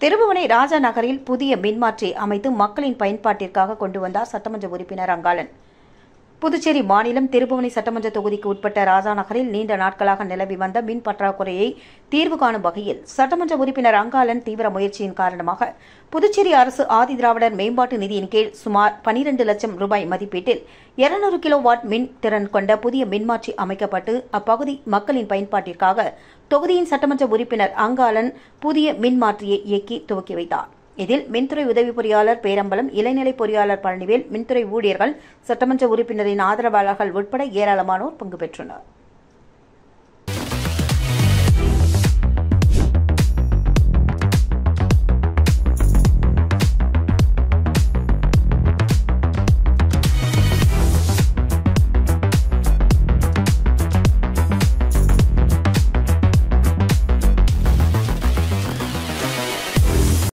திருபுவனை ராஜா நகரில் புதிய மின்மாற்றி அமைத்து மக்களின் பயன்பாட்டிற்காக கொண்டு வந்தார் சட்டமன்ற உறுப்பினர் அங்காளன். புதுச்சேரி மாநிலம் திருபுவனை சட்டமன்ற தொகுதிக்கு உட்பட்ட ராஜா நகரில் நீண்ட நாட்களாக நிலவி வந்த மின் பற்றாக்குறையை தீர்வு காணும் வகையில் சட்டமன்ற உறுப்பினர் அங்காளன் தீவிர முயற்சியின் காரணமாக புதுச்சேரி அரசு ஆதிதிராவிடர் மேம்பாட்டு நிதியின் கீழ் சுமார் 12 லட்சம் ரூபாய் மதிப்பீட்டில் 200 கிலோவாட் மின் திறன் கொண்ட புதிய மின்மாற்றி அமைக்கப்பட்டு அப்பகுதி மக்களின் பயன்பாட்டிற்காக தொகுதியின் சட்டமன்ற உறுப்பினர் அங்காளன் புதிய மின்மாற்றியை இயக்கி துவக்கி வைத்தார். இதில் மின்துறை உதவி பொறியாளர் பேரம்பலம், இளநிலை பொறியாளர் பழனிவேல், மின்துறை ஊழியர்கள், சட்டமன்ற உறுப்பினரின் ஆதரவாளர்கள் உட்பட ஏராளமானோர் பங்கு பெற்றனர்.